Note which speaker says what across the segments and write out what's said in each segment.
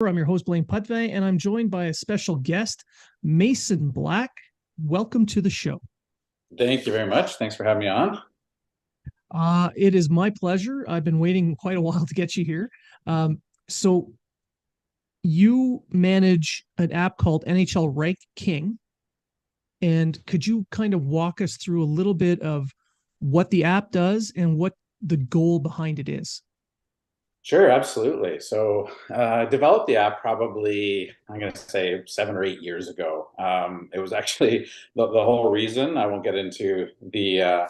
Speaker 1: I'm your host, Blain, and I'm joined by a special guest, Mason Black. Welcome to the show.
Speaker 2: Thank you very much. Thanks for having me on.
Speaker 1: It is my pleasure. I've been waiting quite a while to get you here. So you manage an app called NHL Rank King. And could you kind of walk us through a little bit of what the app does and what the goal behind it is?
Speaker 2: Sure, absolutely. So I developed the app probably, I'm going to say 7 or 8 years ago. It was actually the whole reason. I won't get into the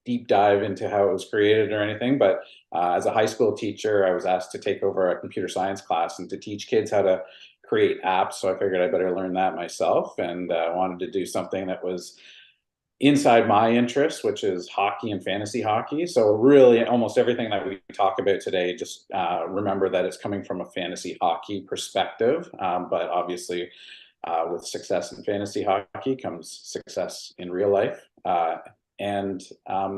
Speaker 2: deep dive into how it was created or anything, but as a high school teacher, I was asked to take over a computer science class and to teach kids how to create apps. So I figured I better learn that myself, and wanted to do something that was inside my interest, which is hockey and fantasy hockey. So really, almost everything that we talk about today, just remember that it's coming from a fantasy hockey perspective. But obviously, with success in fantasy hockey comes success in real life.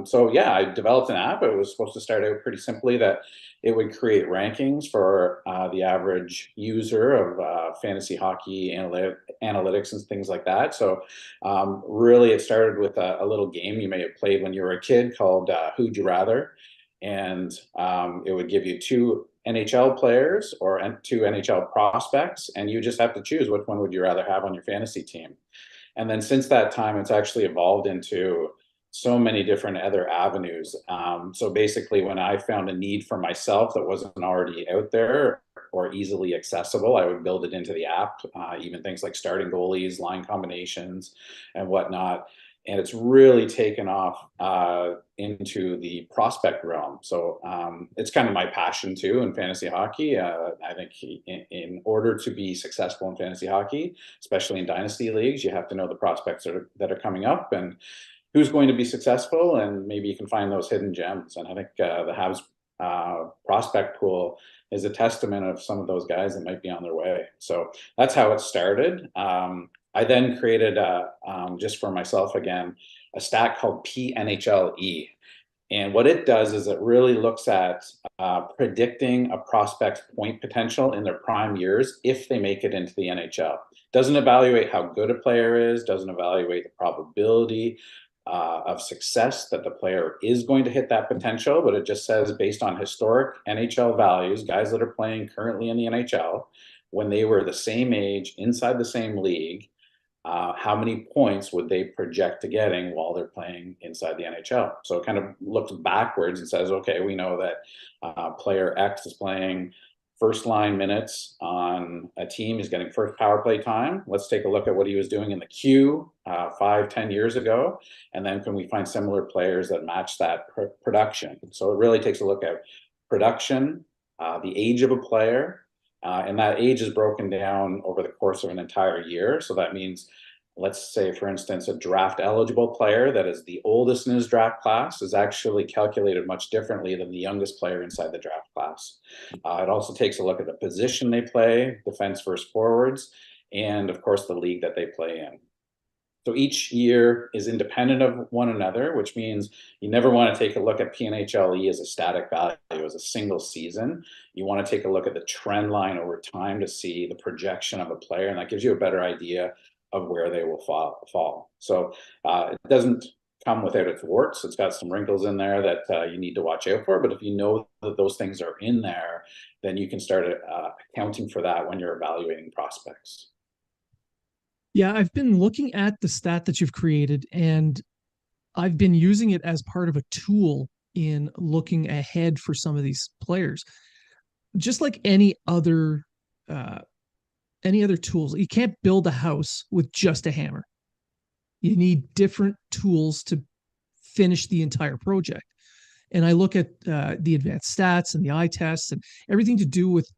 Speaker 2: So yeah, I developed an app. It was supposed to start out pretty simply that it would create rankings for the average user of fantasy hockey analytics and things like that. So really, it started with a little game you may have played when you were a kid called Who'd You Rather? And it would give you two NHL players or two NHL prospects, and you just have to choose which one would you rather have on your fantasy team. And then since that time, it's actually evolved into so many different other avenues. So basically, when I found a need for myself that wasn't already out there or easily accessible, I would build it into the app, even things like starting goalies, line combinations, and whatnot. And it's really taken off into the prospect realm. So it's kind of my passion too in fantasy hockey. I think in order to be successful in fantasy hockey, especially in dynasty leagues, you have to know the prospects that are coming up and who's going to be successful, and maybe you can find those hidden gems. And I think the Habs prospect pool is a testament of some of those guys that might be on their way. So that's how it started. I then created, just for myself again, a stat called PNHLe. And what it does is it really looks at predicting a prospect's point potential in their prime years if they make it into the NHL. Doesn't evaluate how good a player is, doesn't evaluate the probability of success that the player is going to hit that potential, but it just says based on historic NHL values, guys that are playing currently in the NHL, when they were the same age inside the same league, how many points would they project to getting while they're playing inside the NHL? So it kind of looks backwards and says, okay, we know that player X is playing first line minutes on a team. He's getting first power play time. Let's take a look at what he was doing in the queue 5, 10 years ago. And then can we find similar players that match that production? So it really takes a look at production, the age of a player, and that age is broken down over the course of an entire year. So that means, let's say, for instance, a draft eligible player that is the oldest in his draft class is actually calculated much differently than the youngest player inside the draft class. It also takes a look at the position they play, defense versus forwards, and of course, the league that they play in. So each year is independent of one another, which means you never want to take a look at PNHLe as a static value, as a single season. You want to take a look at the trend line over time to see the projection of a player, and that gives you a better idea of where they will fall. So it doesn't come without its warts. It's got some wrinkles in there that you need to watch out for. But if you know that those things are in there, then you can start accounting for that when you're evaluating prospects.
Speaker 1: Yeah, I've been looking at the stat that you've created, and I've been using it as part of a tool in looking ahead for some of these players. Just like any other tools, you can't build a house with just a hammer. You need different tools to finish the entire project. And I look at the advanced stats and the eye tests and everything to do with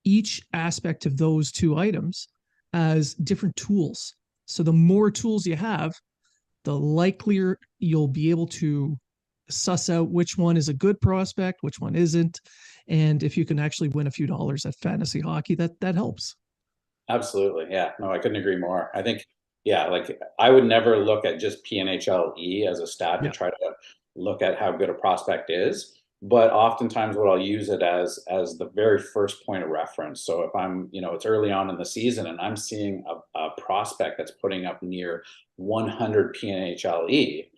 Speaker 1: each aspect of those two items as different tools. So the more tools you have, the likelier you'll be able to suss out which one is a good prospect, which one isn't. And if you can actually win a few dollars at fantasy hockey, that helps.
Speaker 2: Absolutely. Yeah. No, I couldn't agree more. I think, yeah, like I would never look at just PNHLe as a stat to
Speaker 1: Yeah.
Speaker 2: try to look at how good a prospect is. but oftentimes what I'll use it as the very first point of reference. So if I'm, it's early on in the season and I'm seeing a prospect that's putting up near 100 PNHLe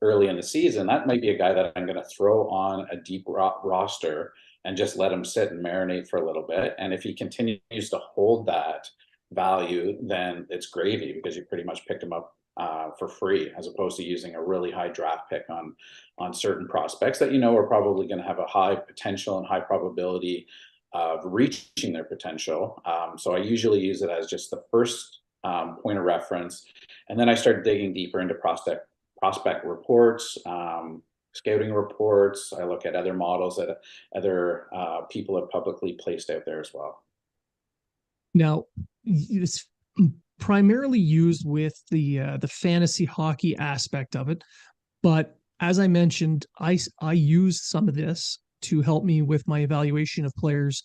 Speaker 2: early in the season, that might be a guy that I'm going to throw on a deep roster and just let him sit and marinate for a little bit. And if he continues to hold that value, then it's gravy, because you pretty much picked him up for free, as opposed to using a really high draft pick on certain prospects that are probably going to have a high potential and high probability of reaching their potential. So I usually use it as just the first point of reference, and then I start digging deeper into prospect reports, scouting reports. I look at other models that other people have publicly placed out there as well.
Speaker 1: Now, it's primarily used with the fantasy hockey aspect of it, but as I mentioned, I use some of this to help me with my evaluation of players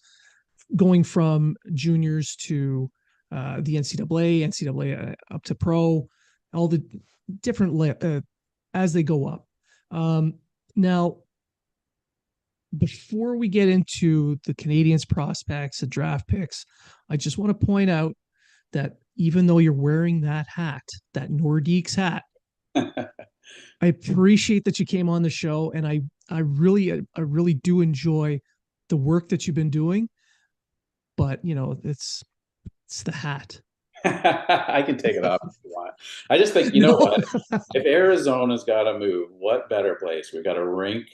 Speaker 1: going from juniors to the NCAA up to pro, all the different as they go up. Now, before we get into the Canadiens prospects and draft picks, I just want to point out that even though you're wearing that hat, that Nordiques hat, I appreciate that you came on the show, and I really do enjoy the work that you've been doing. But it's the hat.
Speaker 2: I can take it off if you want. I just think, what? If Arizona's got to move, what better place? We've got a rink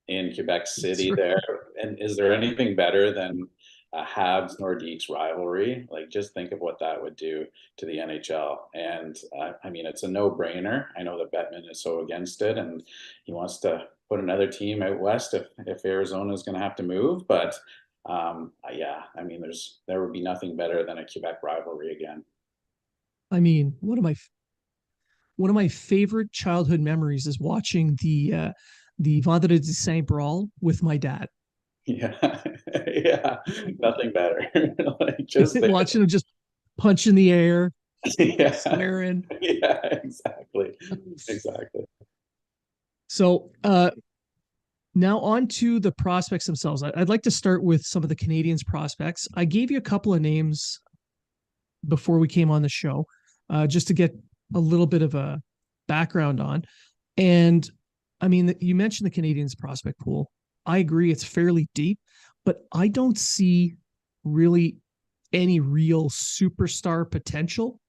Speaker 2: in Quebec City there. And is there anything better than a Habs Nordiques rivalry? Like, just think of what that would do to the NHL. And I mean, it's a no-brainer. I know that Bettman is so against it, and he wants to put another team out west if Arizona is going to have to move. But yeah, I mean, there would be nothing better than a Quebec rivalry again.
Speaker 1: I mean, one of my favorite childhood memories is watching the Vendredi Saint brawl with my dad.
Speaker 2: Yeah, yeah, nothing better. Like, just
Speaker 1: watching him just punch in the air,
Speaker 2: yeah,
Speaker 1: swearing.
Speaker 2: Yeah, exactly.
Speaker 1: So now on to the prospects themselves. I'd like to start with some of the Canadiens prospects. I gave you a couple of names before we came on the show, just to get a little bit of a background on. And I mean, you mentioned the Canadiens prospect pool. I agree, it's fairly deep, but I don't see really any real superstar potential.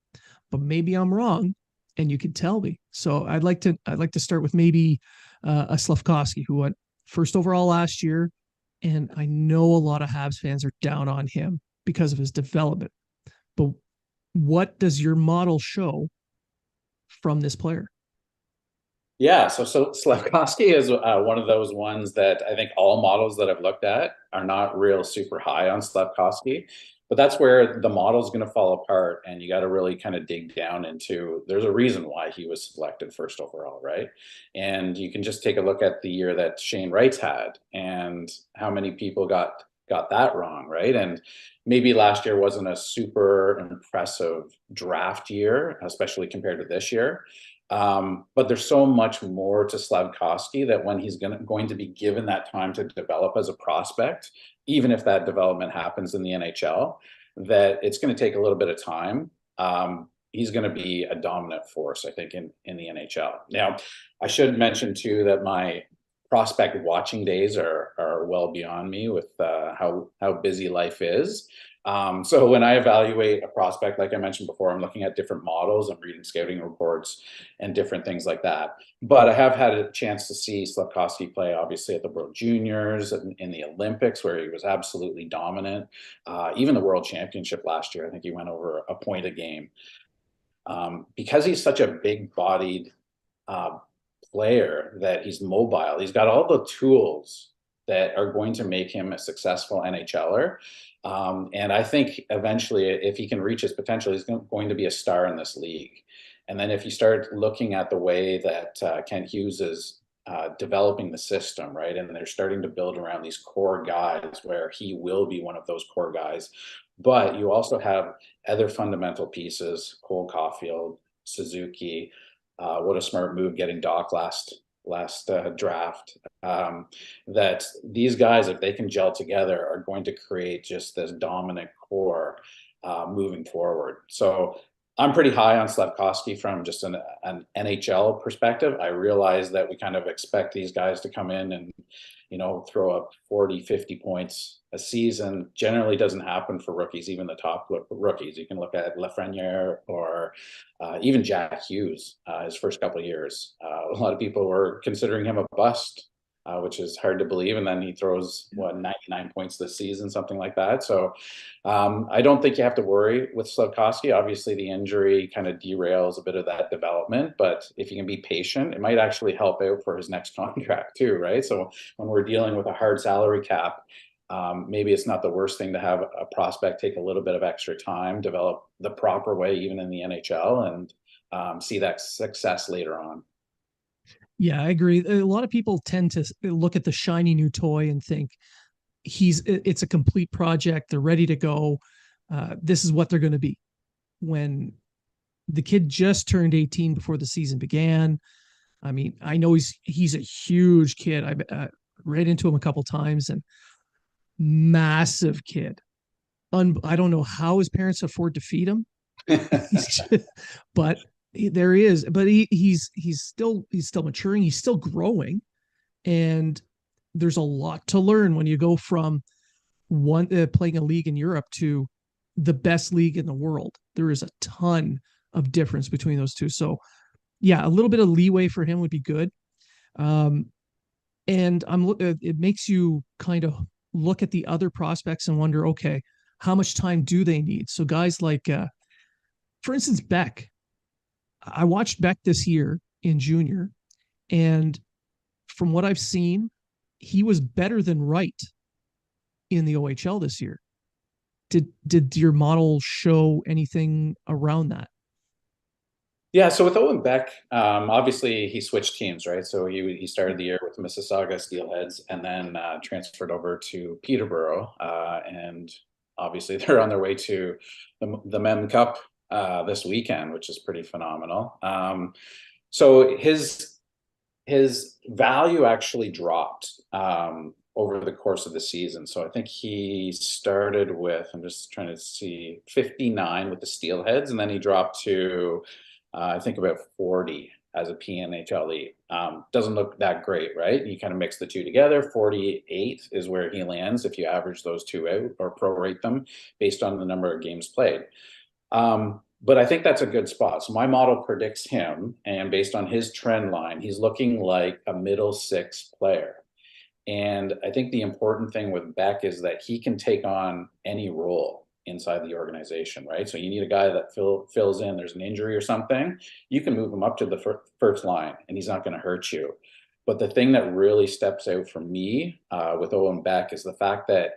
Speaker 1: But maybe I'm wrong, and you can tell me. So I'd like to start with maybe a Slafkovsky, who went first overall last year, and I know a lot of Habs fans are down on him because of his development. But what does your model show from this player?
Speaker 2: Yeah, so Slafkovsky is one of those ones that I think all models that I've looked at are not real super high on Slafkovsky, but that's where the model is going to fall apart, and you got to really kind of dig down into. There's a reason why he was selected first overall, right? And you can just take a look at the year that Shane Wright's had, and how many people got that wrong, right? And maybe last year wasn't a super impressive draft year, especially compared to this year. But there's so much more to Slafkovsky that when he's going to be given that time to develop as a prospect, even if that development happens in the NHL, that it's going to take a little bit of time. He's going to be a dominant force, I think, in the NHL. Now, I should mention too that my prospect watching days are well beyond me with how busy life is. So when I evaluate a prospect, like I mentioned before, I'm looking at different models, I'm reading scouting reports and different things like that. But I have had a chance to see Slafkovsky play, obviously, at the World Juniors, in the Olympics, where he was absolutely dominant. Even the World Championship last year, I think he went over a point a game. Because he's such a big-bodied player, that he's mobile, he's got all the tools that are going to make him a successful NHLer. And I think eventually, if he can reach his potential, he's going to be a star in this league. And then if you start looking at the way that Kent Hughes is developing the system, right, and they're starting to build around these core guys, where he will be one of those core guys. But you also have other fundamental pieces: Cole Caulfield, Suzuki. What a smart move getting Doc last draft, that these guys, if they can gel together, are going to create just this dominant core moving forward. So I'm pretty high on Slafkovsky from just an NHL perspective. I realize that we kind of expect these guys to come in and, throw up 40, 50 points a season. Generally doesn't happen for rookies, even the top rookies. You can look at Lafreniere or even Jack Hughes, his first couple of years. A lot of people were considering him a bust, which is hard to believe. And then he throws 99 points this season, something like that. So I don't think you have to worry with Slafkovsky. Obviously, the injury kind of derails a bit of that development, but if you can be patient, it might actually help out for his next contract too, right? So when we're dealing with a hard salary cap, maybe it's not the worst thing to have a prospect take a little bit of extra time, develop the proper way, even in the NHL, and see that success later on.
Speaker 1: Yeah, I agree. A lot of people tend to look at the shiny new toy and think it's a complete project. They're ready to go. This is what they're going to be. When the kid just turned 18 before the season began. I mean, I know he's a huge kid. I ran into him a couple times, and massive kid. I don't know how his parents afford to feed him. But there he is. But he's still maturing. He's still growing, and there's a lot to learn when you go from playing a league in Europe to the best league in the world. There is a ton of difference between those two. So yeah, a little bit of leeway for him would be good. And it makes you kind of look at the other prospects and wonder, okay, how much time do they need? So guys like, for instance, Beck. I watched Beck this year in junior, and from what I've seen, he was better than Wright in the OHL this year. Did your model show anything around that?
Speaker 2: Yeah, so with Owen Beck, obviously he switched teams, right? So he started the year with Mississauga Steelheads and then transferred over to Peterborough, and obviously they're on their way to the Mem Cup this weekend, which is pretty phenomenal. So his value actually dropped over the course of the season. So I think he started with, I'm just trying to see, 59 with the Steelheads, and then he dropped to I think about 40 as a PNHLe. Doesn't look that great, right? You kind of mix the two together. 48 is where he lands if you average those two out or prorate them based on the number of games played. But I think that's a good spot. So my model predicts him, and based on his trend line, he's looking like a middle six player. And I think the important thing with Beck is that he can take on any role inside the organization, right? So you need a guy that fills in, there's an injury or something, you can move him up to the first line and he's not going to hurt you. But the thing that really steps out for me with Owen Beck is the fact that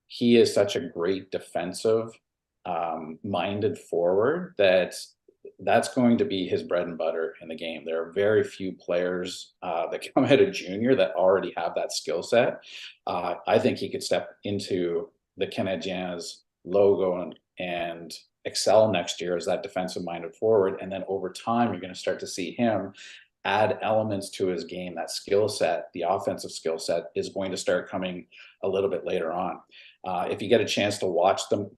Speaker 2: he is such a great defensive minded forward that's going to be his bread and butter in the game. There are very few players that come out of junior that already have that skill set. I think he could step into the Canadiens logo and excel next year as that defensive minded forward. And then over time, you're going to start to see him add elements to his game. That skill set, the offensive skill set, is going to start coming a little bit later on. If you get a chance to watch the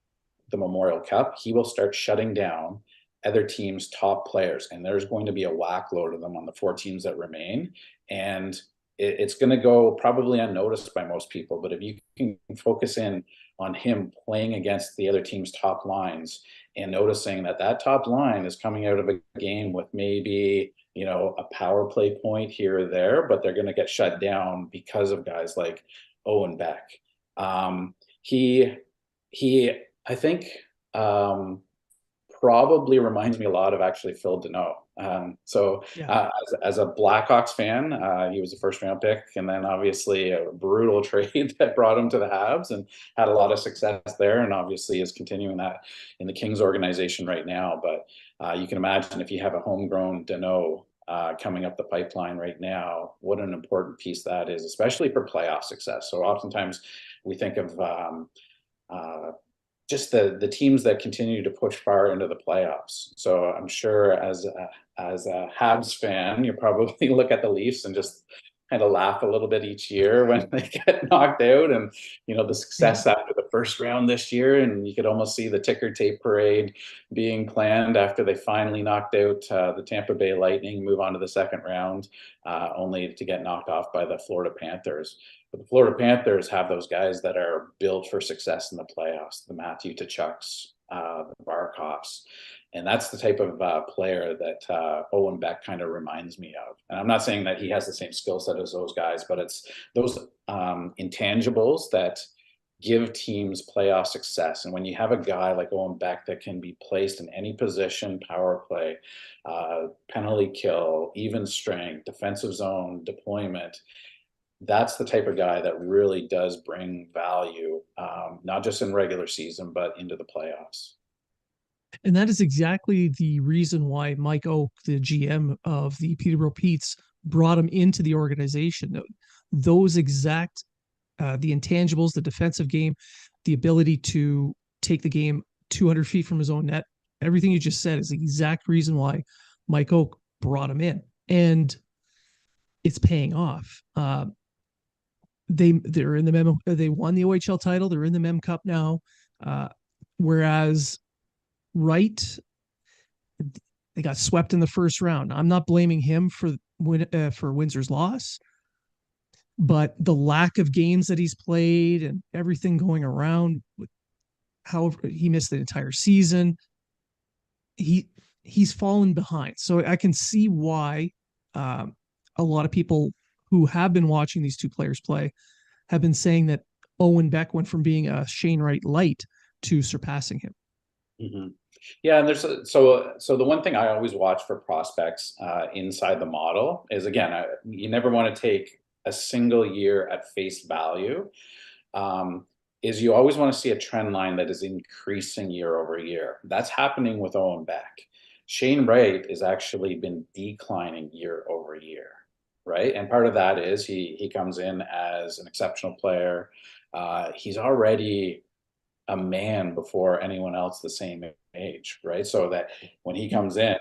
Speaker 2: Memorial Cup, he will start shutting down other teams' top players, and there's going to be a whack load of them on the 4 teams that remain. And it's going to go probably unnoticed by most people, but if you can focus in on him playing against the other team's top lines and noticing that top line is coming out of a game with maybe, a power play point here or there, but they're going to get shut down because of guys like Owen Beck. He I think, probably reminds me a lot of actually Phil Deneau. As a Blackhawks fan, he was a first round pick, and then obviously a brutal trade that brought him to the Habs and had a lot of success there, and obviously is continuing that in the Kings organization right now. But you can imagine if you have a homegrown Deneau coming up the pipeline right now, what an important piece that is, especially for playoff success. So oftentimes we think of just the teams that continue to push far into the playoffs. So I'm sure as a Habs fan, you probably look at the Leafs and just kind of laugh a little bit each year when they get knocked out, and the
Speaker 1: Yeah.
Speaker 2: success after the first round this year, and you could almost see the ticker tape parade being planned after they finally knocked out the Tampa Bay Lightning, move on to the second round, only to get knocked off by the Florida Panthers. But the Florida Panthers have those guys that are built for success in the playoffs, the Matthew Tkachuk's, the Barkovs. And that's the type of player that Owen Beck kind of reminds me of. And I'm not saying that he has the same skill set as those guys, but it's those intangibles that give teams playoff success. And when you have a guy like Owen Beck that can be placed in any position, power play, penalty kill, even strength, defensive zone, deployment, that's the type of guy that really does bring value, not just in regular season, but into the playoffs.
Speaker 1: And that is exactly the reason why Mike Oak, the GM of the Peterborough Petes, brought him into the organization. Those exact, the intangibles, the defensive game, the ability to take the game 200 feet from his own net, everything you just said is the exact reason why Mike Oak brought him in. And it's paying off. They're in the memo. They won the OHL title. They're in the Mem Cup now. Whereas Wright, they got swept in the first round. I'm not blaming him for Windsor's loss, but the lack of games that he's played and everything going around, however he missed the entire season, he's fallen behind. So I can see why a lot of people who have been watching these two players play have been saying that Owen Beck went from being a Shane Wright light to surpassing him.
Speaker 2: Mm-hmm. Yeah, and there's so the one thing I always watch for prospects inside the model is, again, you never want to take a single year at face value. Is you always want to see a trend line that is increasing year over year. That's happening with Owen Beck. Shane Wright has actually been declining year over year, right? And part of that is he comes in as an exceptional player. He's already a man before anyone else the same age, right? So that when he comes in,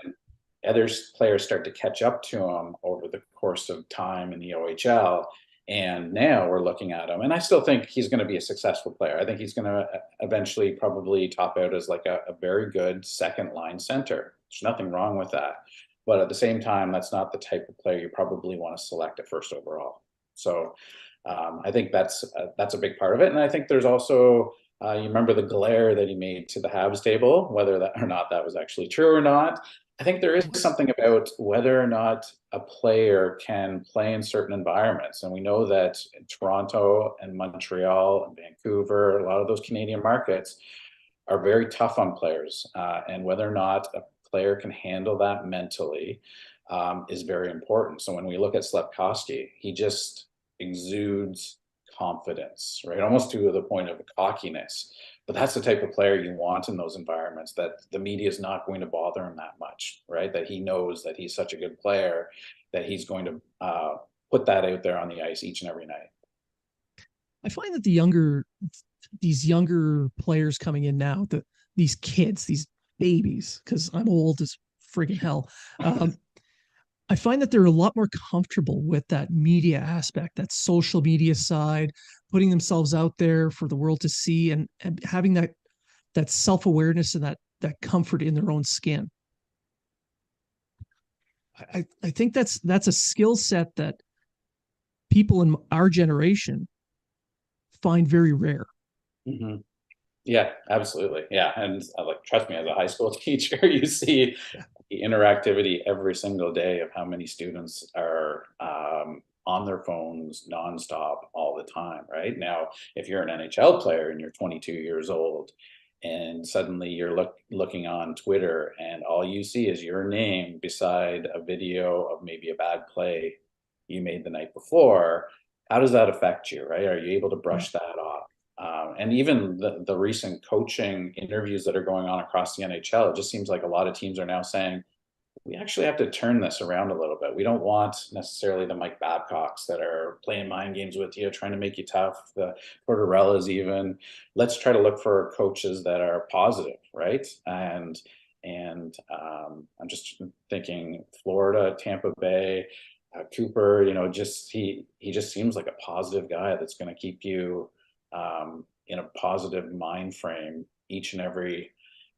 Speaker 2: other players start to catch up to him over the course of time in the OHL. And now we're looking at him. And I still think he's going to be a successful player. I think he's going to eventually probably top out as like a very good second line center. There's nothing wrong with that. But at the same time, that's not the type of player you probably want to select at first overall. So I think that's a big part of it. And I think there's also, you remember the glare that he made to the Habs table, whether that or not that was actually true or not. I think there is something about whether or not a player can play in certain environments. And we know that in Toronto and Montreal and Vancouver, a lot of those Canadian markets are very tough on players. And whether or not a player can handle that mentally is very important. So when we look at Slafkovsky, he just exudes confidence, right? Almost to the point of cockiness. But that's the type of player you want in those environments, that the media is not going to bother him that much, right? That he knows that he's such a good player that he's going to put that out there on the ice each and every night.
Speaker 1: I find that these younger players coming in now, these kids, these babies, because I'm old as friggin' hell. I find that they're a lot more comfortable with that media aspect, that social media side, putting themselves out there for the world to see, and having that self-awareness and that comfort in their own skin. I think that's a skill set that people in our generation find very rare.
Speaker 2: Mm-hmm. Yeah, absolutely. Yeah. And like, trust me, as a high school teacher, you see the interactivity every single day of how many students are on their phones nonstop all the time, right? Now, if you're an NHL player and you're 22 years old and suddenly you're looking on Twitter and all you see is your name beside a video of maybe a bad play you made the night before, how does that affect you, right? Are you able to brush that off? And even the recent coaching interviews that are going on across the NHL, it just seems like a lot of teams are now saying, we actually have to turn this around a little bit. We don't want necessarily the Mike Babcocks that are playing mind games with you, trying to make you tough, the Tortorellas even. Let's try to look for coaches that are positive, right? And I'm just thinking Florida, Tampa Bay, Cooper, just he just seems like a positive guy that's going to keep you in a positive mind frame each and every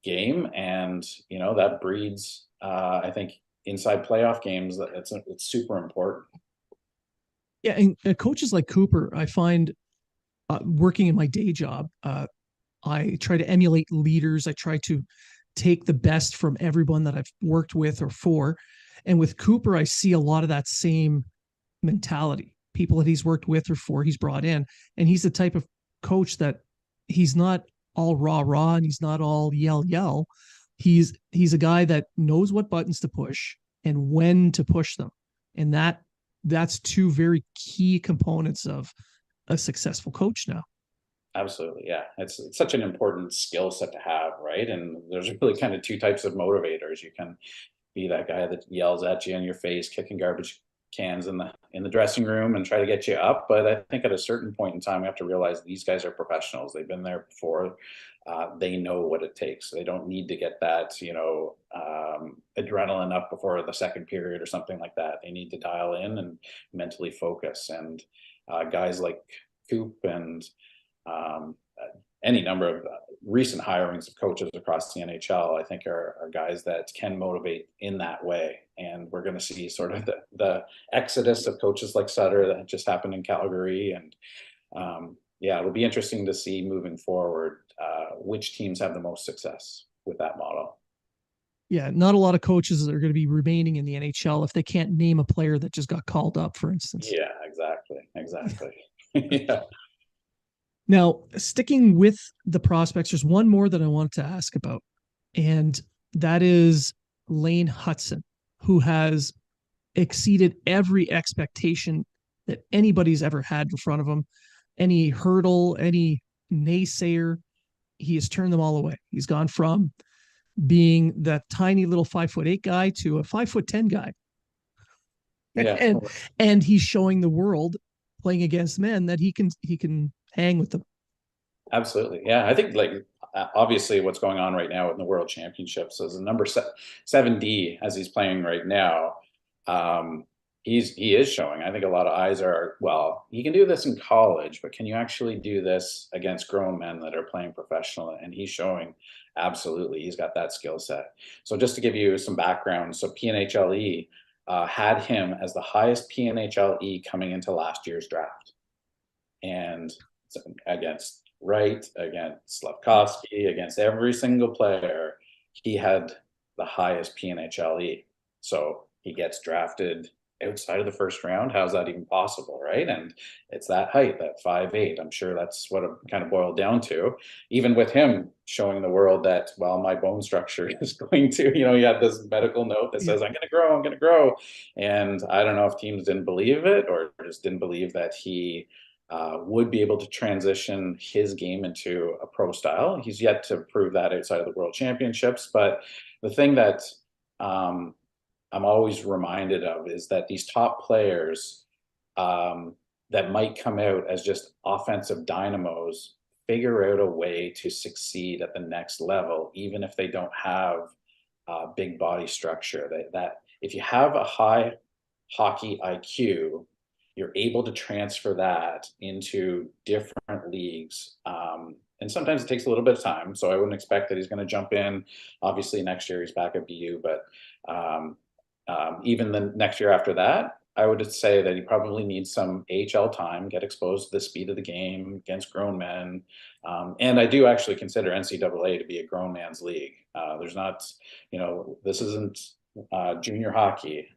Speaker 2: game, and that breeds, I think, inside playoff games. That it's super important.
Speaker 1: Yeah, and coaches like Cooper, I find working in my day job, I try to emulate leaders. I try to take the best from everyone that I've worked with or for. And with Cooper, I see a lot of that same mentality. People that he's worked with or for, he's brought in. And he's the type of coach that he's not all rah rah and he's not all yell yell. He's a guy that knows what buttons to push and when to push them. And that's two very key components of a successful coach now.
Speaker 2: Absolutely, yeah. It's such an important skill set to have, right? And there's really kind of two types of motivators. You can be that guy that yells at you in your face, kicking garbage cans in the dressing room and try to get you up. But I think at a certain point in time, we have to realize these guys are professionals. They've been there before. They know what it takes. They don't need to get that, adrenaline up before the second period or something like that. They need to dial in and mentally focus. And guys like Coop and any number of recent hirings of coaches across the NHL, I think are guys that can motivate in that way. And we're going to see sort of the exodus of coaches like Sutter that just happened in Calgary. And yeah, it'll be interesting to see moving forward which teams have the most success with that model.
Speaker 1: Yeah, not a lot of coaches that are going to be remaining in the NHL if they can't name a player that just got called up, for instance.
Speaker 2: Yeah, exactly. Yeah.
Speaker 1: Now, sticking with the prospects, there's one more that I wanted to ask about, and that is Lane Hutson, who has exceeded every expectation that anybody's ever had in front of him. Any hurdle, any naysayer, he has turned them all away. He's gone from being that tiny little 5'8" guy to a 5'10" guy.
Speaker 2: Yeah.
Speaker 1: And he's showing the world playing against men that he can hang with them.
Speaker 2: Absolutely. Yeah. I think obviously what's going on right now in the World Championships is a number 7D as he's playing right now. He is showing. I think a lot of eyes are, well, you can do this in college, but can you actually do this against grown men that are playing professional? And he's showing absolutely he's got that skill set. So just to give you some background, so PNHLe had him as the highest PNHLe coming into last year's draft. And against Wright, against Slafkovsky, against every single player, he had the highest PNHLe. So he gets drafted outside of the first round. How's that even possible, right? And it's that height, that 5'8". I'm sure that's what it kind of boiled down to. Even with him showing the world that, well, my bone structure is going to, he had this medical note that says, I'm going to grow. And I don't know if teams didn't believe it or just didn't believe that he would be able to transition his game into a pro style. He's yet to prove that outside of the World Championships. But the thing that I'm always reminded of is that these top players that might come out as just offensive dynamos figure out a way to succeed at the next level, even if they don't have big body structure. That if you have a high hockey IQ, you're able to transfer that into different leagues. And sometimes it takes a little bit of time. So I wouldn't expect that he's going to jump in. Obviously, next year he's back at BU, but even the next year after that, I would say that he probably needs some AHL time, get exposed to the speed of the game against grown men. And I do actually consider NCAA to be a grown man's league. There's not, this isn't junior hockey.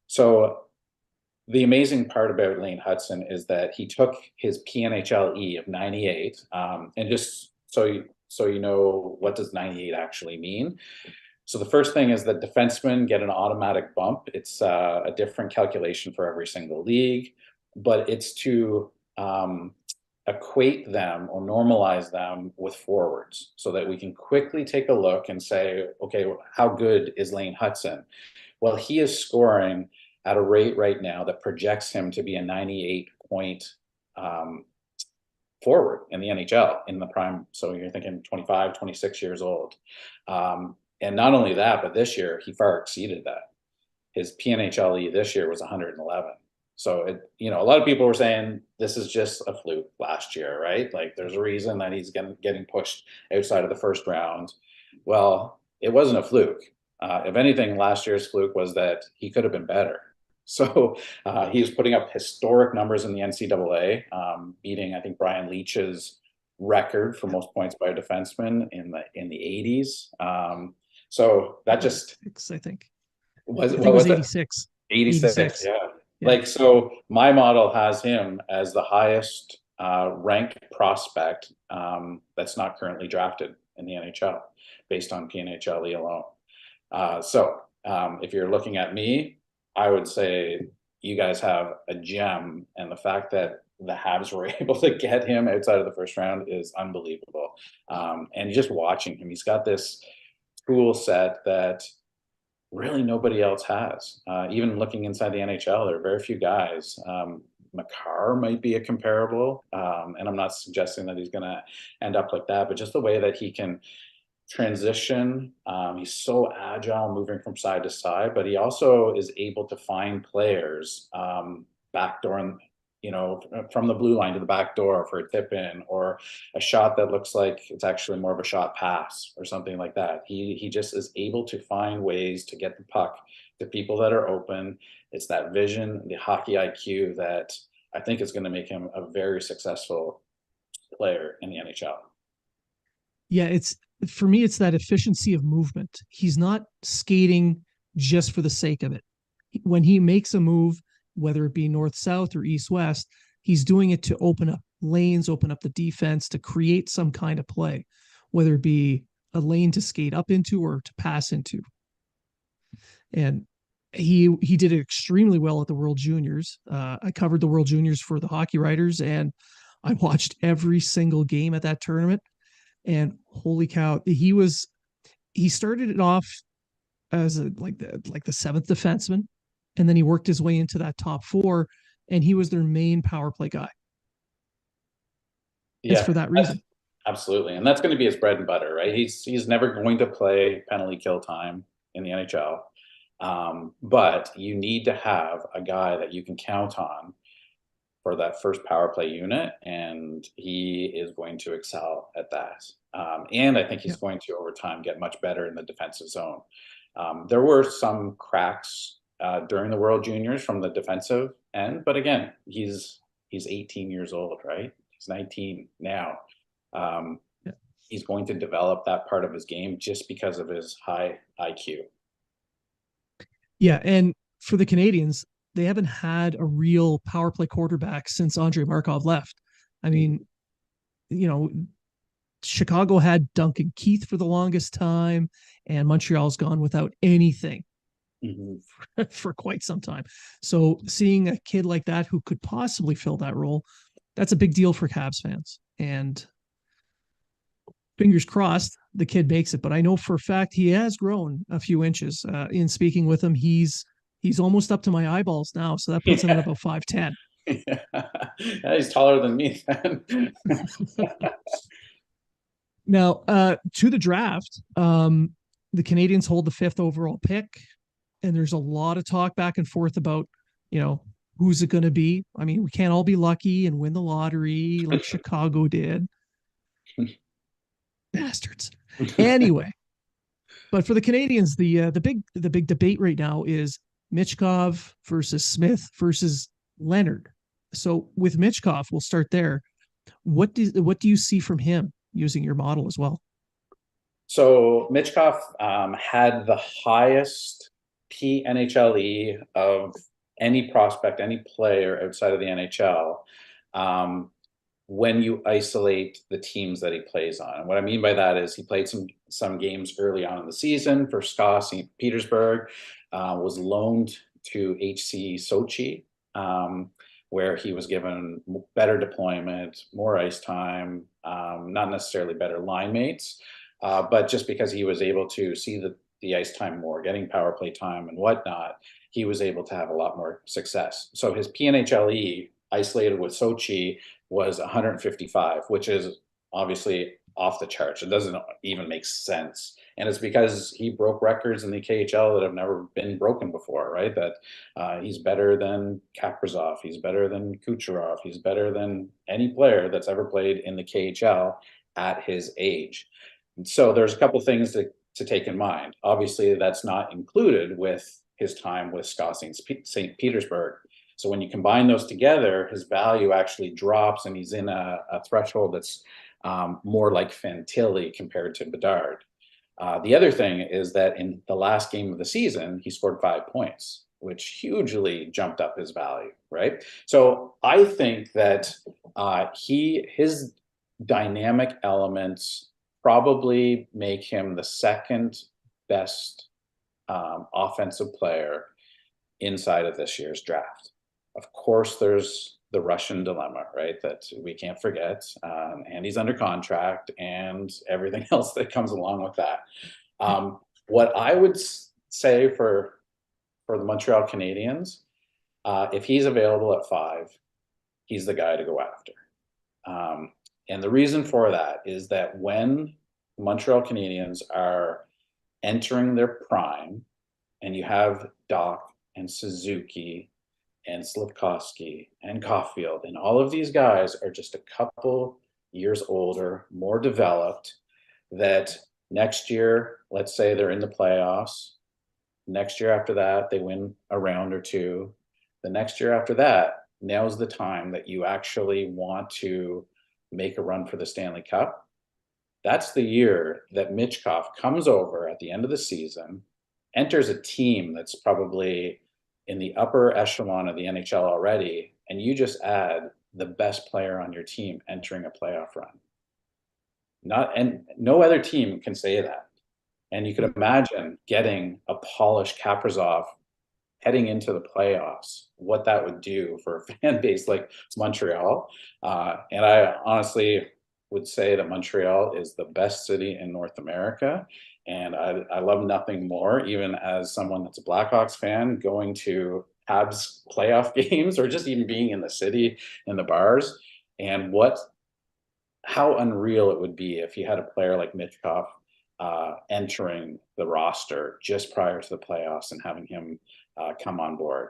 Speaker 2: So the amazing part about Lane Hutson is that he took his PNHLe of 98, and just so you know, what does 98 actually mean? So the first thing is that defensemen get an automatic bump. It's a different calculation for every single league, but it's to equate them or normalize them with forwards so that we can quickly take a look and say, okay, how good is Lane Hutson? Well, he is scoring at a rate right now that projects him to be a 98 point forward in the NHL in the prime. So you're thinking 25, 26 years old. And not only that, but this year he far exceeded that. His PNHLe this year was 111. So a lot of people were saying this is just a fluke last year, right? Like there's a reason that he's getting pushed outside of the first round. Well, it wasn't a fluke. If anything, last year's fluke was that he could have been better. So he was putting up historic numbers in the NCAA, beating, I think, Brian Leach's record for most points by a defenseman in the 80s. So that just,
Speaker 1: I think.
Speaker 2: what
Speaker 1: it
Speaker 2: was
Speaker 1: 86.
Speaker 2: 86, yeah. Like, so my model has him as the highest ranked prospect that's not currently drafted in the NHL based on PNHLe alone. So if you're looking at me, I would say you guys have a gem, and the fact that the Habs were able to get him outside of the first round is unbelievable. And just watching him, he's got this tool set that really nobody else has. Even looking inside the NHL, there are very few guys. Makar might be a comparable, and I'm not suggesting that he's going to end up like that, but just the way that he can transition. He's so agile moving from side to side, but he also is able to find players backdoor, from the blue line to the back door for a tip in, or a shot that looks like it's actually more of a shot pass or something like that. He just is able to find ways to get the puck to people that are open. It's that vision, the hockey IQ that I think is going to make him a very successful player in the NHL.
Speaker 1: Yeah, for me, it's that efficiency of movement. He's not skating just for the sake of it. When he makes a move, whether it be north-south or east-west, he's doing it to open up lanes, open up the defense, to create some kind of play, whether it be a lane to skate up into or to pass into. And he did it extremely well at the World Juniors. I covered the World Juniors for the Hockey Writers, and I watched every single game at that tournament. And holy cow, he started it off as the seventh defenseman, and then he worked his way into that top four, and he was their main power play guy.
Speaker 2: Yeah,
Speaker 1: it's for that reason.
Speaker 2: Absolutely. And that's going to be his bread and butter, right? He's never going to play penalty kill time in the NHL. But you need to have a guy that you can count on for that first power play unit, and he is going to excel at that. And I think he's going to, over time, get much better in the defensive zone. There were some cracks during the World Juniors from the defensive end, but again, he's 18 years old, right? He's 19 now. He's going to develop that part of his game just because of his high IQ.
Speaker 1: Yeah, and for the Canadians, they haven't had a real power play quarterback since Andrei Markov left. I mean, Chicago had Duncan Keith for the longest time, and Montreal's gone without anything for quite some time. So seeing a kid like that who could possibly fill that role, that's a big deal for Habs fans. And fingers crossed the kid makes it. But I know for a fact he has grown a few inches. In speaking with him, he's almost up to my eyeballs now. So that puts him at about 5'10".
Speaker 2: Yeah, he's taller than me then.
Speaker 1: Now, to the draft, the Canadians hold the 5th overall pick, and there's a lot of talk back and forth about, who's it going to be? I mean, we can't all be lucky and win the lottery like Chicago did. Bastards. Anyway, but for the Canadians, the big debate right now is Michkov versus Smith versus Leonard. So with Michkov, we'll start there. What do you see from him using your model as well?
Speaker 2: So Michkov had the highest PNHLe of any prospect, any player outside of the NHL, when you isolate the teams that he plays on. And what I mean by that is he played some games early on in the season for SKA St. Petersburg, was loaned to HC Sochi, where he was given better deployment, more ice time, not necessarily better line mates, but just because he was able to see the ice time more, getting power play time and whatnot, he was able to have a lot more success. So his PNHLe isolated with Sochi was 155, which is obviously off the charts. It doesn't even make sense. And it's because he broke records in the KHL that have never been broken before, right? That he's better than Kaprizov, he's better than Kucherov, he's better than any player that's ever played in the KHL at his age. And so there's a couple things to take in mind. Obviously, that's not included with his time with SKA St. Petersburg. So when you combine those together, his value actually drops, and he's in a threshold that's more like Fantilli compared to Bedard. The other thing is that in the last game of the season, he scored 5 points, which hugely jumped up his value, right? So I think that his dynamic elements probably make him the second best offensive player inside of this year's draft. Of course, there's the Russian dilemma, right? That we can't forget. And he's under contract and everything else that comes along with that. What I would say for the Montreal Canadiens, if he's available at 5, he's the guy to go after. And the reason for that is that when the Montreal Canadiens are entering their prime, and you have Doc and Suzuki and Slafkovsky and Caulfield, and all of these guys are just a couple years older, more developed, that next year, let's say they're in the playoffs. Next year after that, they win a round or two. The next year after that, now's the time that you actually want to make a run for the Stanley Cup. That's the year that Michkov comes over at the end of the season, enters a team that's probably in the upper echelon of the NHL already, and you just add the best player on your team entering a playoff run. And no other team can say that. And you could imagine getting a polished Kaprizov heading into the playoffs, what that would do for a fan base like Montreal. And I honestly would say that Montreal is the best city in North America. And I love nothing more, even as someone that's a Blackhawks fan, going to Habs playoff games or just even being in the city, in the bars, and how unreal it would be if you had a player like Michkov entering the roster just prior to the playoffs and having him come on board.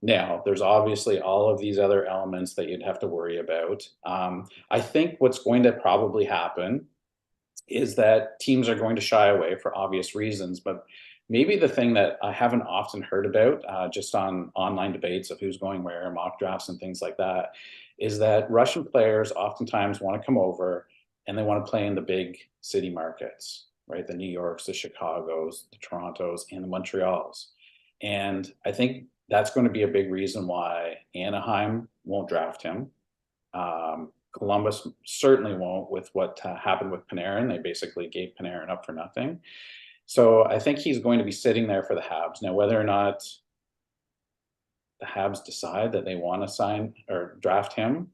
Speaker 2: Now, there's obviously all of these other elements that you'd have to worry about. I think what's going to probably happen is that teams are going to shy away for obvious reasons, but maybe the thing that I haven't often heard about, just on online debates of who's going where, mock drafts and things like that, is that Russian players oftentimes want to come over and they want to play in the big city markets, right? The New Yorks, the Chicagos, the Torontos, and the Montreals. And I think that's going to be a big reason why Anaheim won't draft him. Columbus certainly won't, with what happened with Panarin. They basically gave Panarin up for nothing. So I think he's going to be sitting there for the Habs. Now, whether or not the Habs decide that they want to sign or draft him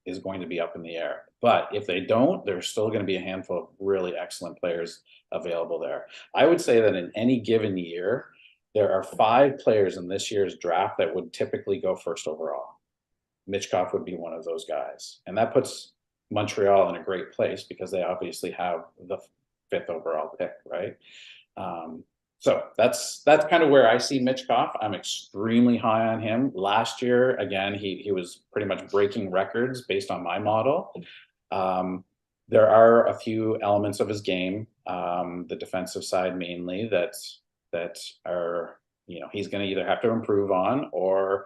Speaker 2: is going to be up in the air. But if they don't, there's still going to be a handful of really excellent players available there. I would say that in any given year, there are 5 players in this year's draft that would typically go first overall. Michkov would be one of those guys. And that puts Montreal in a great place because they obviously have the 5th overall pick, right? So that's kind of where I see Michkov. I'm extremely high on him. Last year, again, he was pretty much breaking records based on my model. There are a few elements of his game, the defensive side mainly, that are, he's going to either have to improve on, or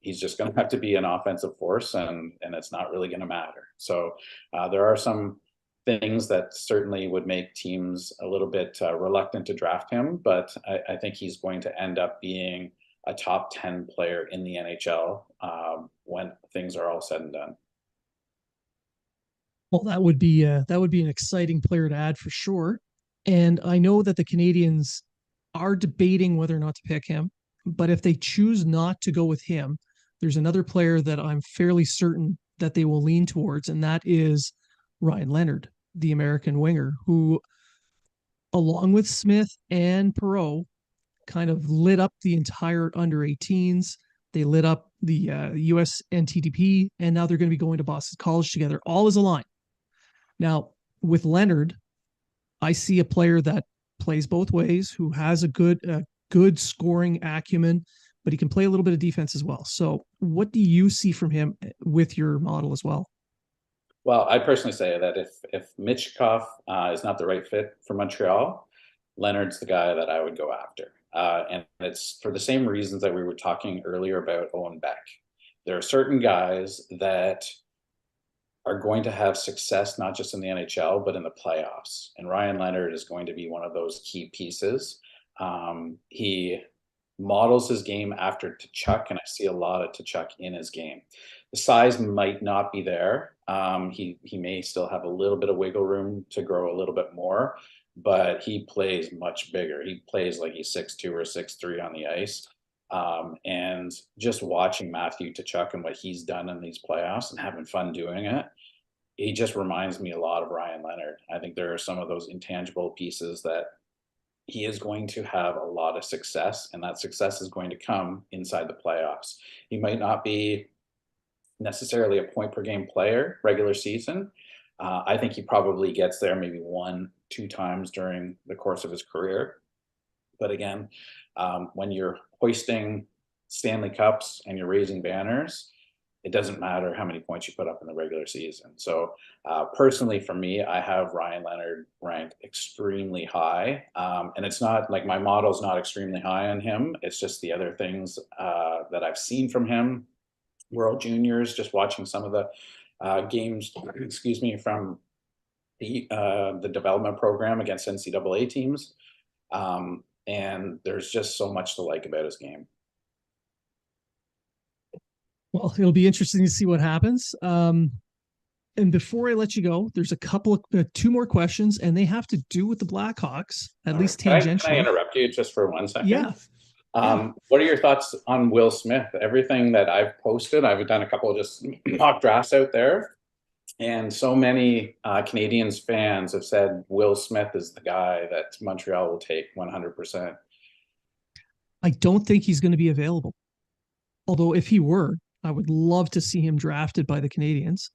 Speaker 2: he's just going to have to be an offensive force, and it's not really going to matter. So there are some things that certainly would make teams a little bit reluctant to draft him, but I think he's going to end up being a top 10 player in the NHL when things are all said and done.
Speaker 1: Well, that would be an exciting player to add for sure. And I know that the Canadiens are debating whether or not to pick him, but if they choose not to go with him, there's another player that I'm fairly certain that they will lean towards, and that is Ryan Leonard, the American winger, who, along with Smith and Perreault, kind of lit up the entire under 18s. They lit up the US NTDP, and now they're going to be going to Boston College together, all as a line. Now, with Leonard, I see a player that plays both ways, who has a good scoring acumen, but he can play a little bit of defense as well. So what do you see from him with your model as well?
Speaker 2: Well, I personally say that if Michkov is not the right fit for Montreal, Leonard's the guy that I would go after. And it's for the same reasons that we were talking earlier about Owen Beck. There are certain guys that are going to have success, not just in the NHL, but in the playoffs. And Ryan Leonard is going to be one of those key pieces. He models his game after Tkachuk, and I see a lot of Tkachuk in his game. The size might not be there. He may still have a little bit of wiggle room to grow a little bit more, but he plays much bigger. He plays like he's 6'2" or 6'3" on the ice. And just watching Matthew Tkachuk and what he's done in these playoffs and having fun doing it, he just reminds me a lot of Ryan Leonard. I think there are some of those intangible pieces that he is going to have a lot of success, and that success is going to come inside the playoffs. He might not be necessarily a point per game player regular season. I think he probably gets there maybe 1-2 times during the course of his career. But again, when you're hoisting Stanley Cups and you're raising banners, it doesn't matter how many points you put up in the regular season. So personally, for me, I have Ryan Leonard ranked extremely high. And it's not like my model's not extremely high on him. It's just the other things that I've seen from him. World Juniors, just watching some of the games, excuse me, from the development program against NCAA teams. And there's just so much to like about his game.
Speaker 1: Well, it'll be interesting to see what happens. And before I let you go, there's a couple of 2 more questions, and they have to do with the Blackhawks, at least tangentially.
Speaker 2: Can I interrupt you just for 1 second?
Speaker 1: Yeah.
Speaker 2: What are your thoughts on Will Smith? Everything that I've posted, I've done a couple of just mock drafts out there, and so many Canadians fans have said Will Smith is the guy that Montreal will take 100%.
Speaker 1: I don't think he's going to be available. Although if he were, I would love to see him drafted by the Canadians.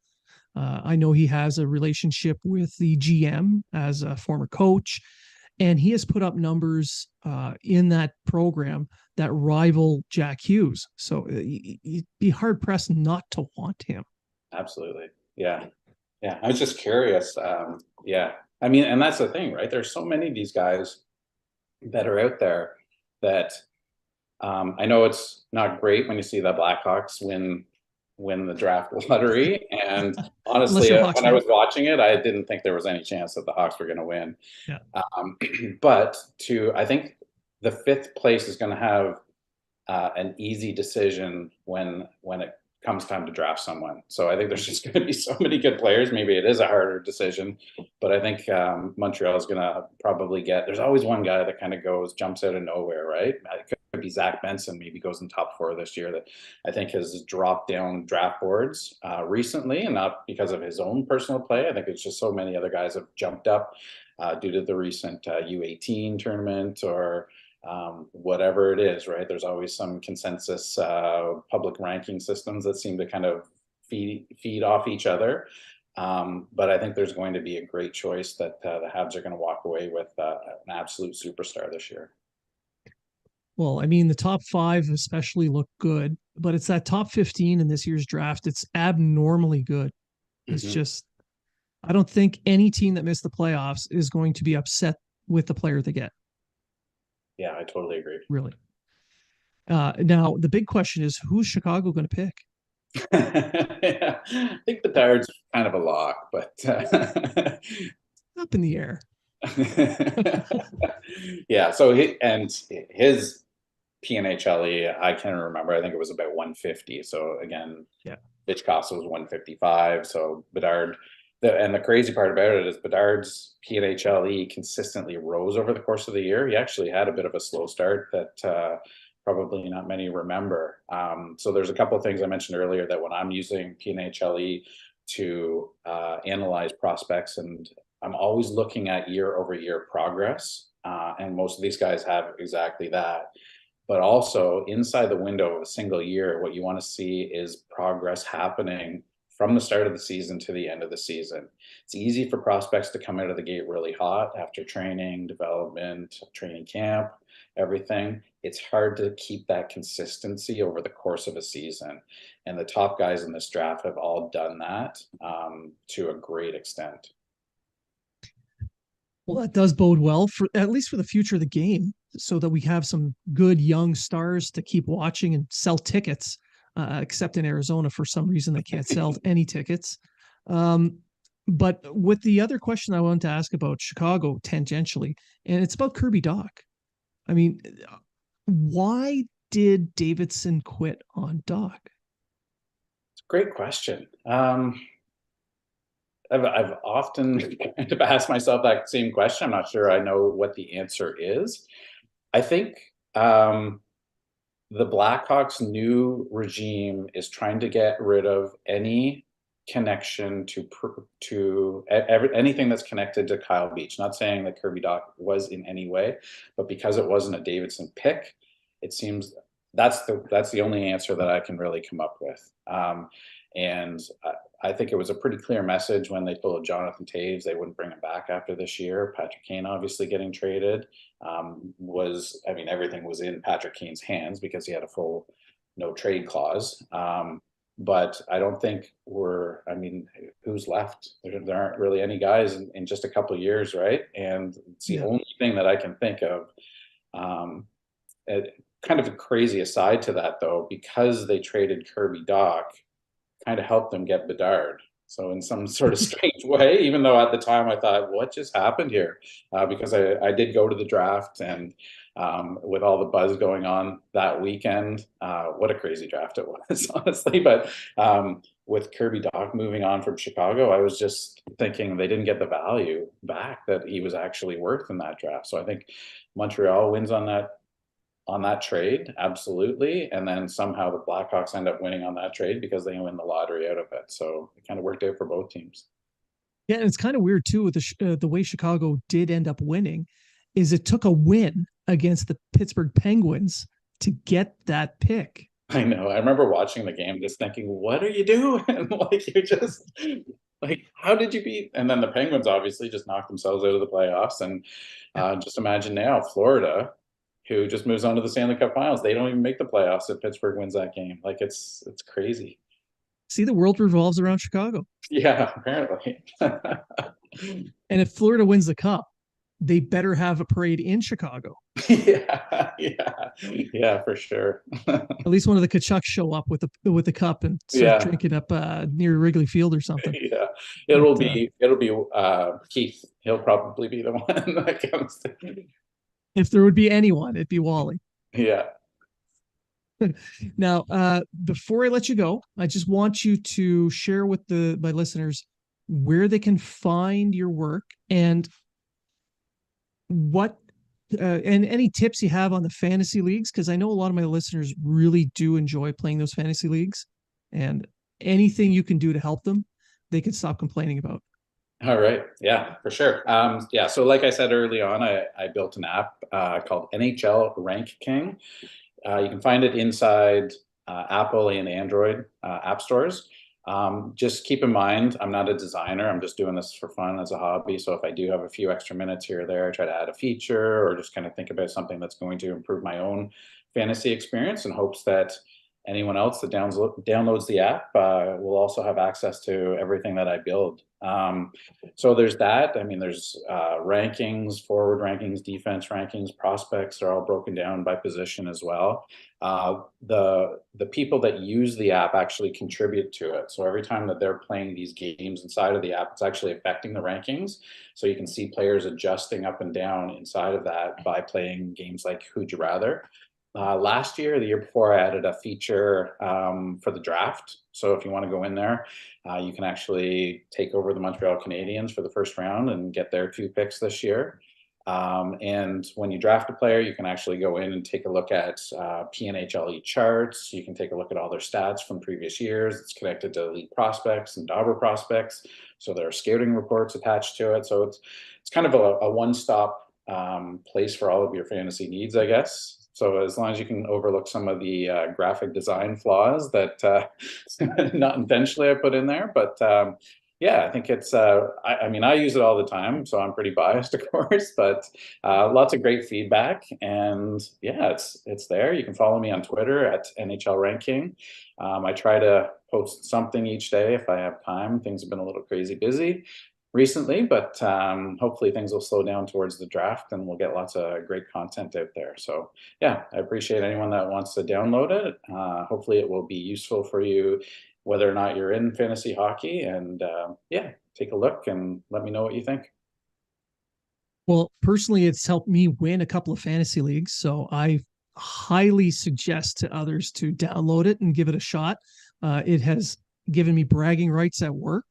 Speaker 1: I know he has a relationship with the GM as a former coach, and he has put up numbers in that program that rival Jack Hughes. So you'd be hard pressed not to want him.
Speaker 2: Absolutely. Yeah. Yeah. I was just curious. Yeah. I mean, and that's the thing, right? There's so many of these guys that are out there that I know it's not great when you see the Blackhawks win the draft lottery. And honestly, when I was watching it, I didn't think there was any chance that the Hawks were going to win.
Speaker 1: Yeah.
Speaker 2: But I think the 5th place is going to have an easy decision when it comes time to draft someone. So I think there's just going to be so many good players. Maybe it is a harder decision, but I think Montreal is going to probably there's always one guy that kind of jumps out of nowhere, right? It could be Zach Benson, maybe goes in top 4 this year, that I think has dropped down draft boards recently, and not because of his own personal play. I think it's just so many other guys have jumped up due to the recent U18 tournament or whatever it is, right? There's always some consensus public ranking systems that seem to kind of feed off each other. But I think there's going to be a great choice that the Habs are going to walk away with an absolute superstar this year.
Speaker 1: Well, I mean, the top 5 especially look good, but it's that top 15 in this year's draft. It's abnormally good. It's just, I don't think any team that missed the playoffs is going to be upset with the player they get.
Speaker 2: Yeah, I totally agree.
Speaker 1: Really. Now, the big question is, who's Chicago going to pick?
Speaker 2: Yeah, I think Bedard's kind of a lock, but
Speaker 1: up in the air.
Speaker 2: Yeah, so his PNHLe, I can't remember. I think it was about 150. So again,
Speaker 1: yeah,
Speaker 2: Michkov was 155. So Bedard, and the crazy part about it is Bedard's PNHLe consistently rose over the course of the year. He actually had a bit of a slow start that probably not many remember. So there's a couple of things I mentioned earlier that when I'm using PNHLe to analyze prospects, and I'm always looking at year over year progress. And most of these guys have exactly that. But also inside the window of a single year, what you want to see is progress happening from the start of the season to the end of the season. It's easy for prospects to come out of the gate really hot after training, development, training camp, everything. It's hard to keep that consistency over the course of a season. And the top guys in this draft have all done that to a great extent.
Speaker 1: Well, that does bode well for at least for the future of the game, so that we have some good young stars to keep watching and sell tickets. Except in Arizona, for some reason, they can't sell any tickets. But with the other question I wanted to ask about Chicago tangentially, and it's about Kirby Dach. I mean, why did Davidson quit on Dach?
Speaker 2: It's a great question. I've often kind of asked myself that same question. I'm not sure I know what the answer is. I think the Blackhawks' new regime is trying to get rid of any connection to anything that's connected to Kyle Beach. Not saying that Kirby Dach was in any way, but because it wasn't a Davidson pick, it seems that's the only answer that I can really come up with. And I think it was a pretty clear message when they told Jonathan Toews they wouldn't bring him back after this year. Patrick Kane obviously getting traded everything was in Patrick Kane's hands because he had a full no trade clause. But I don't think who's left? There aren't really any guys in just a couple of years, right? And it's the only thing that I can think of. Kind of a crazy aside to that, though, because they traded Kirby Dach, kind of helped them get Bedard. So in some sort of strange way, even though at the time I thought, what just happened here? Because I did go to the draft, and with all the buzz going on that weekend, what a crazy draft it was, honestly. But with Kirby Dach moving on from Chicago, I was just thinking they didn't get the value back that he was actually worth in that draft. So I think Montreal wins on that trade, absolutely. And then somehow the Blackhawks end up winning on that trade because they win the lottery out of it. So it kind of worked out for both teams.
Speaker 1: Yeah, and it's kind of weird too with the way Chicago did end up winning, is it took a win against the Pittsburgh Penguins to get that pick.
Speaker 2: I know. I remember watching the game just thinking, what are you doing? Like, you just like, how did you beat? And then the Penguins obviously just knocked themselves out of the playoffs. And just imagine now Florida, who just moves on to the Stanley Cup Finals. They don't even make the playoffs if Pittsburgh wins that game. Like, it's crazy.
Speaker 1: See, the world revolves around Chicago.
Speaker 2: Yeah, apparently.
Speaker 1: And if Florida wins the cup, they better have a parade in Chicago.
Speaker 2: Yeah, for sure.
Speaker 1: At least one of the Kachucks show up with the cup and start drinking up near Wrigley Field or something.
Speaker 2: Yeah, it'll be Keith. He'll probably be the one that comes to.
Speaker 1: If there would be anyone, it'd be Wally.
Speaker 2: Yeah.
Speaker 1: Now, before I let you go, I just want you to share with my listeners where they can find your work and what and any tips you have on the fantasy leagues, because I know a lot of my listeners really do enjoy playing those fantasy leagues, and anything you can do to help them, they can stop complaining about.
Speaker 2: All right. Yeah, for sure. So like I said early on, I built an app called NHL Rank King. You can find it inside Apple and Android app stores. Just keep in mind, I'm not a designer. I'm just doing this for fun as a hobby. So if I do have a few extra minutes here or there, I try to add a feature or just kind of think about something that's going to improve my own fantasy experience, in hopes that anyone else that downloads the app will also have access to everything that I build. So there's that. I mean, there's rankings, forward rankings, defense rankings, prospects are all broken down by position as well. The people that use the app actually contribute to it. So every time that they're playing these games inside of the app, it's actually affecting the rankings. So you can see players adjusting up and down inside of that by playing games like Who'd You Rather. Last year, the year before, I added a feature for the draft. So if you want to go in there, you can actually take over the Montreal Canadiens for the first round and get their 2 picks this year. And when you draft a player, you can actually go in and take a look at PNHLe charts. You can take a look at all their stats from previous years. It's connected to elite prospects and dauber prospects. So there are scouting reports attached to it. So it's kind of a one-stop place for all of your fantasy needs, I guess. So as long as you can overlook some of the graphic design flaws that not intentionally I put in there, but yeah, I think it's, I mean, I use it all the time, so I'm pretty biased, of course, but lots of great feedback. And yeah, it's there. You can follow me on Twitter at NHL Rank King. I try to post something each day if I have time. Things have been a little crazy busy recently, but hopefully things will slow down towards the draft and we'll get lots of great content out there. So yeah, I appreciate anyone that wants to download it. Hopefully it will be useful for you, whether or not you're in fantasy hockey. And yeah, take a look and let me know what you think.
Speaker 1: Well, personally, it's helped me win a couple of fantasy leagues. So I highly suggest to others to download it and give it a shot. It has given me bragging rights at work,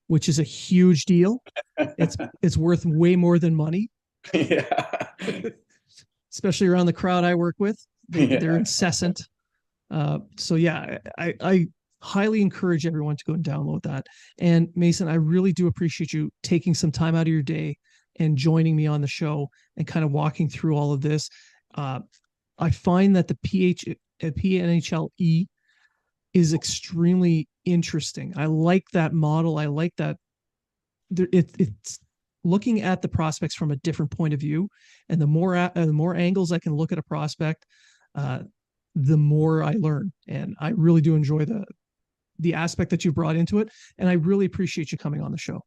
Speaker 1: which is a huge deal. It's worth way more than money.
Speaker 2: Yeah.
Speaker 1: Especially around the crowd I work with. They're incessant. So yeah, I highly encourage everyone to go and download that. And Mason, I really do appreciate you taking some time out of your day and joining me on the show and kind of walking through all of this. I find that the PNHLe is extremely interesting. I like that model. I like that it's looking at the prospects from a different point of view, and the more angles I can look at a prospect, the more I learn. And I really do enjoy the aspect that you brought into it. And I really appreciate you coming on the show.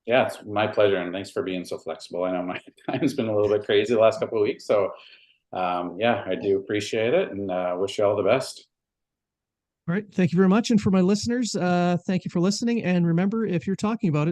Speaker 2: Yeah, it's my pleasure, and thanks for being so flexible. I know my time's been a little bit crazy the last couple of weeks, so yeah, I do appreciate it, and wish you all the best.
Speaker 1: All right. Thank you very much. And for my listeners, thank you for listening. And remember, if you're talking about it,